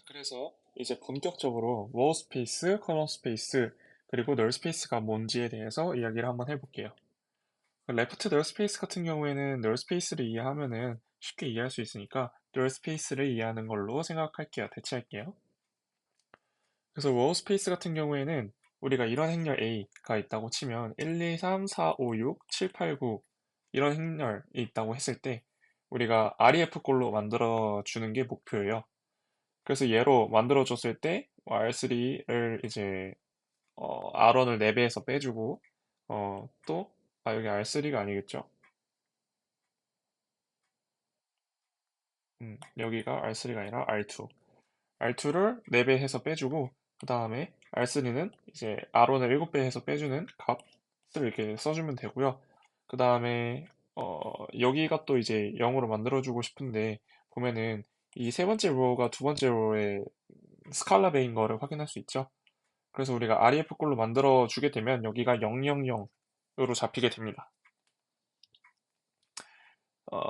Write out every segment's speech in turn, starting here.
그래서 이제 본격적으로 row 스페이스, column 스페이스, 그리고 null 스페이스가 뭔지에 대해서 이야기를 한번 해볼게요. 레프트 null 스페이스 같은 경우에는 null 스페이스를 이해하면은 쉽게 이해할 수 있으니까 null 스페이스를 이해하는 걸로 생각할게요. 대체할게요. 그래서 row 스페이스 같은 경우에는 우리가 이런 행렬 A가 있다고 치면 1, 2, 3, 4, 5, 6, 7, 8, 9 이런 행렬이 있다고 했을 때 우리가 REF 꼴로 만들어 주는 게 목표예요. 그래서 얘로 만들어줬을 때 R3를 이제 R1을 4배에서 빼주고 또 여기 R3가 아니겠죠? 여기가 R3가 아니라 R2. R2를 4배 해서 빼주고 그 다음에 R3는 이제 R1을 7배 해서 빼주는 값을 이렇게 써주면 되고요. 그 다음에 여기가 또 이제 0으로 만들어주고 싶은데 보면은 이 세 번째 로우가 두 번째 로우의 스칼라 배인 거를 확인할 수 있죠. 그래서 우리가 REF 꼴로 만들어 주게 되면 여기가 000으로 잡히게 됩니다.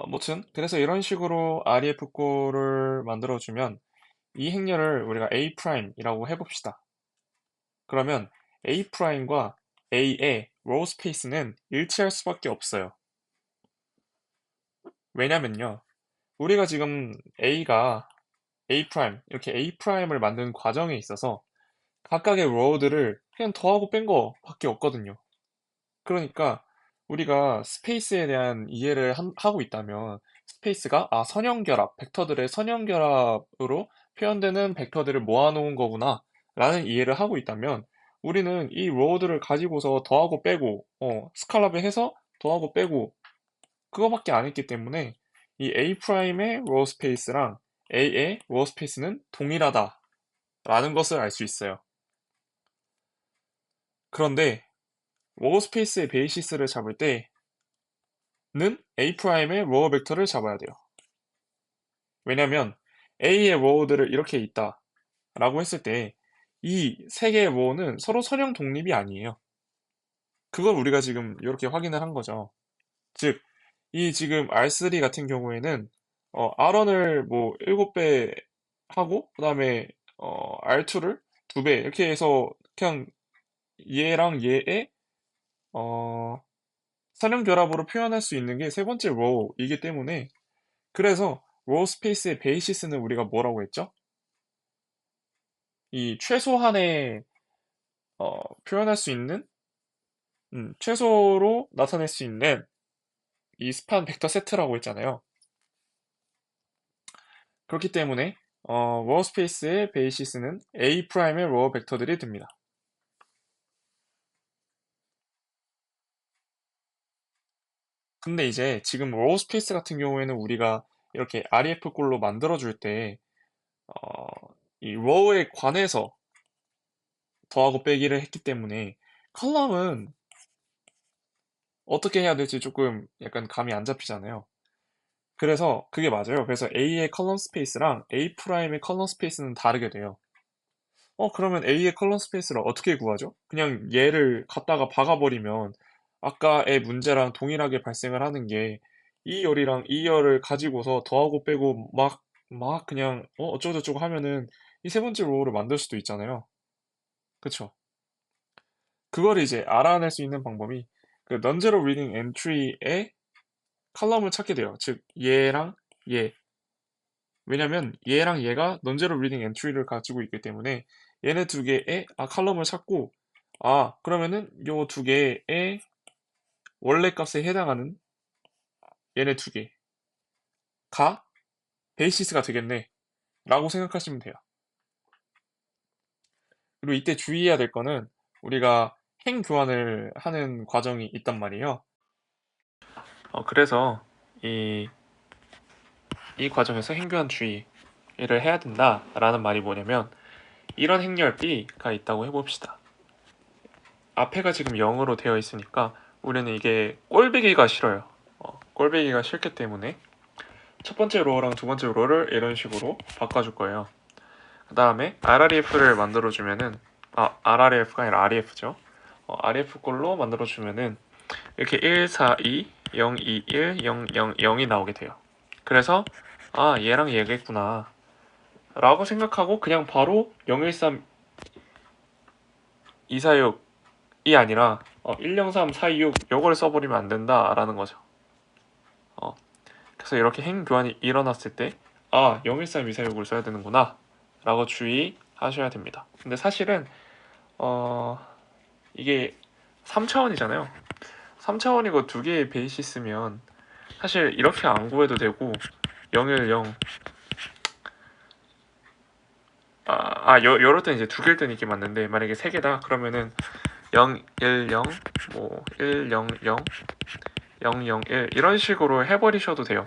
무튼 그래서 이런 식으로 REF 꼴을 만들어 주면 이 행렬을 우리가 A'이라고 해봅시다. 그러면 A'과 A의 row 스페이스는 일치할 수밖에 없어요. 왜냐면요. 우리가 지금 A가 A' 이렇게 A'을 만드는 과정에 있어서 각각의 row들을 그냥 더하고 뺀 거밖에 없거든요. 그러니까 우리가 스페이스에 대한 이해를 하고 있다면 스페이스가 선형결합, 벡터들의 선형결합으로 표현되는 벡터들을 모아놓은 거구나 라는 이해를 하고 있다면 우리는 이 로우들을 가지고서 더하고 빼고 스칼라를 해서 더하고 빼고 그거밖에 안 했기 때문에 이 A'의 로우 스페이스랑 A의 로우 스페이스는 동일하다 라는 것을 알 수 있어요. 그런데 로우 스페이스의 베이시스를 잡을 때는 A'의 로어 벡터를 잡아야 돼요. 왜냐면 A의 로어들을 이렇게 있다 라고 했을 때 이 세 개의 로어는 서로 선형 독립이 아니에요. 그걸 우리가 지금 이렇게 확인을 한 거죠. 즉, 이 지금 R3 같은 경우에는 R1을 뭐 7배 하고 그다음에 R2를 2배 이렇게 해서 그냥 얘랑 얘의 어, 선형 결합으로 표현할 수 있는 게 세 번째 로우이기 때문에 그래서 로우 스페이스의 베이시스는 우리가 뭐라고 했죠? 이 최소한의 표현할 수 있는 최소로 나타낼 수 있는 이 스판 벡터 세트라고 했잖아요. 그렇기 때문에 로어 스페이스의 베이시스는 A'의 로어 벡터들이 됩니다. 근데 이제 지금 로어 스페이스 같은 경우에는 우리가 이렇게 REF 꼴로 만들어줄 때 어, 이 로어에 관해서 더하고 빼기를 했기 때문에 컬럼은 어떻게 해야 될지 조금 약간 감이 안 잡히잖아요. 그래서 그게 맞아요. 그래서 A의 컬럼 스페이스랑 A'의 컬럼 스페이스는 다르게 돼요. 그러면 A의 컬럼 스페이스를 어떻게 구하죠? 그냥 얘를 갖다가 박아버리면 아까의 문제랑 동일하게 발생을 하는 게 이 열이랑 이 열을 가지고서 더하고 빼고 막 그냥 어쩌고저쩌고 하면은 이 세 번째 로우를 만들 수도 있잖아요. 그쵸? 그거를 이제 알아낼 수 있는 방법이 그 non-zero reading entry의 컬럼을 찾게 돼요. 즉 얘랑 얘. 왜냐면 얘랑 얘가 non-zero reading entry를 가지고 있기 때문에 얘네 두 개의 컬럼을 찾고 그러면은 요 두 개의 원래 값에 해당하는 얘네 두 개가 베이시스가 되겠네 라고 생각하시면 돼요. 그리고 이때 주의해야 될 거는 우리가 행 교환을 하는 과정이 있단 말이에요. 그래서 이 과정에서 행 교환 주의를 해야 된다라는 말이 뭐냐면 이런 행렬 B가 있다고 해봅시다. 앞에가 지금 0으로 되어 있으니까 우리는 이게 꼴배기가 싫어요. 꼴배기가 싫기 때문에 첫 번째 로어랑 두 번째 로어를 이런 식으로 바꿔줄 거예요. 그 다음에 RREF를 만들어주면은 RREF가 아니라 REF죠. REF 꼴로 만들어주면은 이렇게 1, 4, 2, 0, 2, 1, 0, 0, 0이 나오게 돼요. 그래서 얘랑 얘겠구나 라고 생각하고 그냥 바로 013 246이 아니라 103 426 요걸 써버리면 안 된다라는 거죠. 어, 그래서 이렇게 행 교환이 일어났을 때 013 246을 써야 되는구나 라고 주의하셔야 됩니다. 근데 사실은 어, 이게 3차원이잖아요. 3차원이고 두 개의 베이시스면 사실 이렇게 안 구해도 되고 010 요럴 땐 이제 두 개일 땐 이게 맞는데 만약에 세 개다 그러면은 010 뭐 100 001 이런 식으로 해버리셔도 돼요.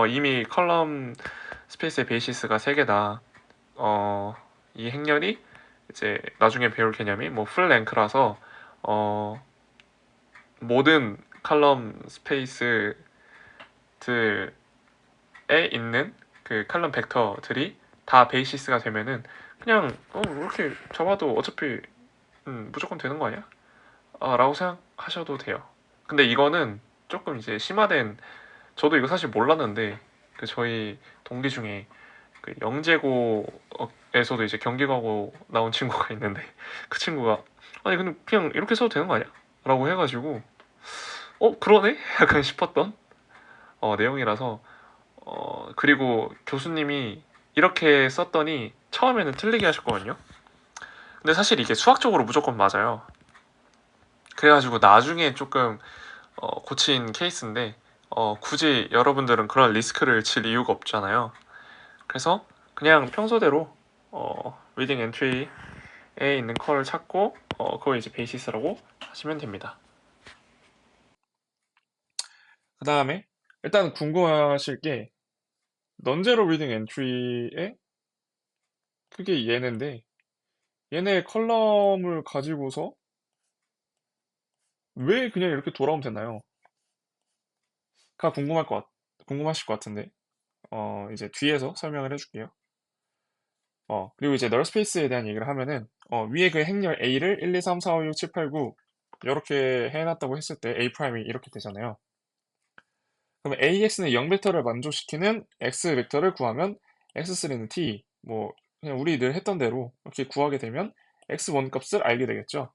이미 컬럼 스페이스의 베이시스가 세 개다. 이 행렬이 이제 나중에 배울 개념이 뭐 풀랭크라서 어, 모든 컬럼 스페이스들에 있는 그 컬럼 벡터들이 다 베이시스가 되면은 그냥 이렇게 잡아도 어차피 무조건 되는 거 아니야? 라고 생각하셔도 돼요. 근데 이거는 조금 이제 심화된 저도 이거 사실 몰랐는데 그 저희 동기 중에 그 영재고에서도 이제 경기가고 나온 친구가 있는데 그 친구가 아니 근데 그냥 이렇게 써도 되는 거 아니야? 라고 해가지고 그러네? 약간 싶었던 내용이라서 그리고 교수님이 이렇게 썼더니 처음에는 틀리게 하셨거든요. 근데 사실 이게 수학적으로 무조건 맞아요. 그래가지고 나중에 조금 고친 케이스인데 굳이 여러분들은 그런 리스크를 질 이유가 없잖아요. 그래서 그냥 평소대로 리딩 엔트리에 있는 컬을 찾고 그거 이제 베이시스라고 하시면 됩니다. 그 다음에 일단 궁금하실 게 넌제로 리딩 엔트리의 그게 얘네인데 얘네 컬럼을 가지고서 왜 그냥 이렇게 돌아오면 되나요? 가 궁금하실 것 같은데 이제 뒤에서 설명을 해줄게요. 그리고 이제 널 스페이스에 대한 얘기를 하면은 위에 그 행렬 A를 1, 2, 3, 4, 5, 6, 7, 8, 9 이렇게 해놨다고 했을 때 A 프라임이 이렇게 되잖아요. 그럼 AX는 0벡터를 만족시키는 X 벡터를 구하면 X3는 T 뭐 그냥 우리 늘 했던 대로 이렇게 구하게 되면 X1 값을 알게 되겠죠.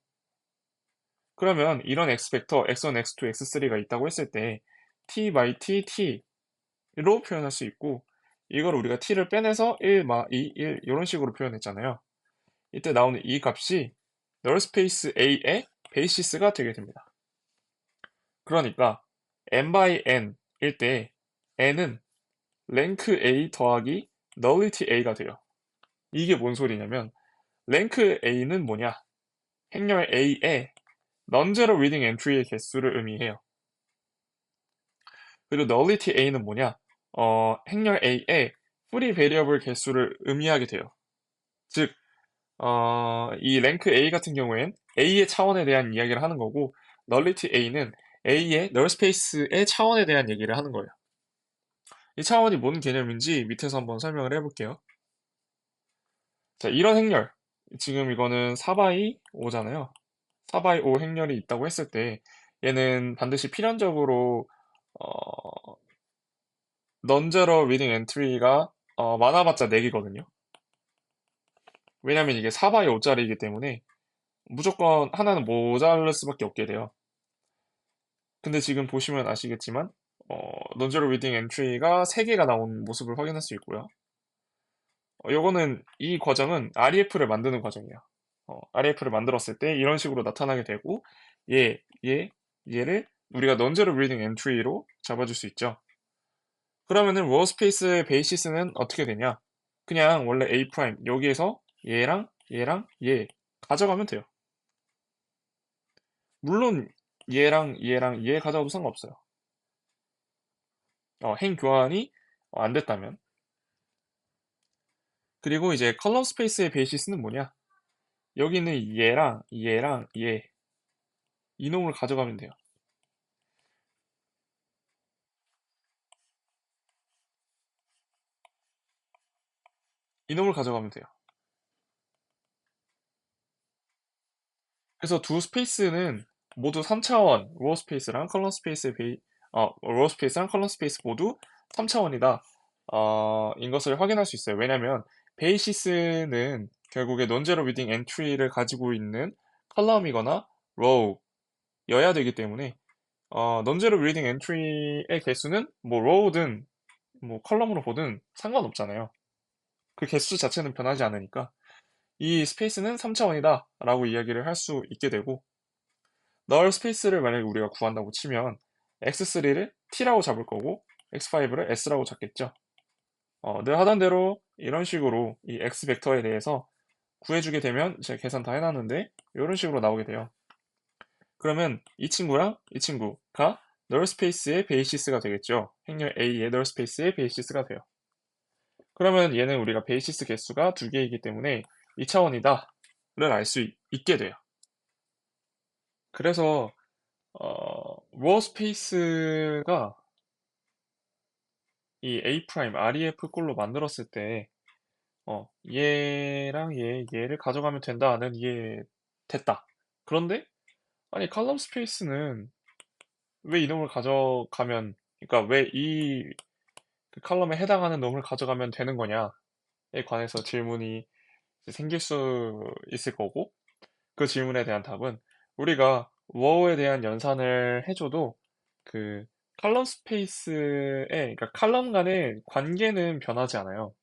그러면 이런 X 벡터 X1, X2, X3가 있다고 했을 때 T by T, T로 표현할 수 있고 이걸 우리가 T를 빼내서 1, 2, 1 이런 식으로 표현했잖아요. 이때 나오는 이 값이 널 스페이스 A의 베이시스가 되게 됩니다. 그러니까 n by n일 때 n은 랭크 A 더하기 nullity A가 돼요. 이게 뭔 소리냐면 랭크 A는 뭐냐? 행렬 A의 non-zero reading entry의 개수를 의미해요. 그리고 nullity A는 뭐냐? 행렬 A의 free variable 개수를 의미하게 돼요. 즉, 이 랭크 A 같은 경우엔 A의 차원에 대한 이야기를 하는 거고 nullity A는 A의 null space의 차원에 대한 얘기를 하는 거예요. 이 차원이 뭔 개념인지 밑에서 한번 설명을 해볼게요. 자, 이런 행렬. 지금 이거는 4x 5잖아요. 4x 5 행렬이 있다고 했을 때 얘는 반드시 필연적으로 어, non-zero reading entry가 많아봤자 4개거든요. 왜냐면 이게 4x 5짜리이기 때문에 무조건 하나는 모자랄 수밖에 없게 돼요. 근데 지금 보시면 아시겠지만 non-zero reading entry가 3개가 나온 모습을 확인할 수 있고요. 요거는 이 과정은 REF를 만드는 과정이에요. REF를 만들었을 때 이런 식으로 나타나게 되고 얘, 얘, 얘를 우리가 non-zero reading entry로 잡아줄 수 있죠. 그러면은 raw space의 베이시스는 어떻게 되냐? 그냥 원래 A 프라임 여기에서 얘랑 얘랑 얘 가져가면 돼요. 물론 얘랑 얘랑 얘 가져가도 상관없어요. 행 교환이 안 됐다면. 그리고 이제 컬럼 스페이스의 베이시스는 뭐냐? 여기 있는 얘랑 얘랑 얘 이놈을 가져가면 돼요. 이놈을 가져가면 돼요. 그래서 두 스페이스는 모두 3차원, 로어 스페이스랑 컬럼 스페이스 로어 스페이스랑 컬럼 스페이스 모두 3차원이다. 인 것을 확인할 수 있어요. 왜냐면 베이시스는 결국에 논제로 리딩 엔트리를 가지고 있는 컬럼이거나 로우여야 되기 때문에 논제로 리딩 엔트리의 개수는 뭐 로우든 뭐 컬럼으로 보든 상관없잖아요. 그 개수 자체는 변하지 않으니까 이 스페이스는 3차원이다 라고 이야기를 할 수 있게 되고, 널 스페이스를 만약에 우리가 구한다고 치면 x3를 t라고 잡을 거고 x5를 s라고 잡겠죠. 늘 하던 대로 이런 식으로 이 x 벡터에 대해서 구해주게 되면 제가 계산 다 해놨는데 이런 식으로 나오게 돼요. 그러면 이 친구랑 이 친구가 널 스페이스의 베이시스가 되겠죠. 행렬 A의 널 스페이스의 베이시스가 돼요. 그러면 얘는 우리가 베이시스 개수가 두 개이기 때문에 2차원이다를 알 수 있게 돼요. 그래서 로 스페이스가 이 A 프라임 REF 꼴로 만들었을 때 얘랑 얘를 가져가면 된다는 이게 됐다. 그런데 아니 칼럼 스페이스는 왜 이 놈을 가져가면, 그러니까 왜 이 칼럼에 해당하는 놈을 가져가면 되는 거냐에 관해서 질문이 생길 수 있을 거고, 그 질문에 대한 답은 우리가 워에 대한 연산을 해줘도 그 칼럼 스페이스의, 그러니까 칼럼 간의 관계는 변하지 않아요.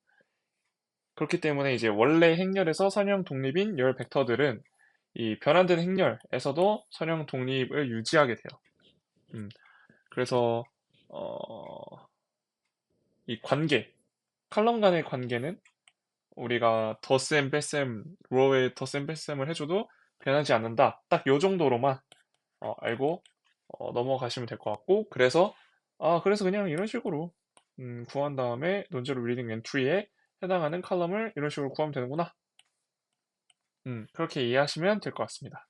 그렇기 때문에 이제 원래 행렬에서 선형 독립인 열 벡터들은 이 변환된 행렬에서도 선형 독립을 유지하게 돼요. 음, 그래서 어, 이 관계, 칼럼 간의 관계는 우리가 덧셈, 뺄셈, 로우에 덧셈, 뺄셈을 해줘도 변하지 않는다. 딱 요 정도로만 알고 넘어가시면 될 것 같고, 그래서 그냥 이런 식으로 구한 다음에 논제로 리딩 엔트리에 해당하는 칼럼을 이런 식으로 구하면 되는구나. 그렇게 이해하시면 될 것 같습니다.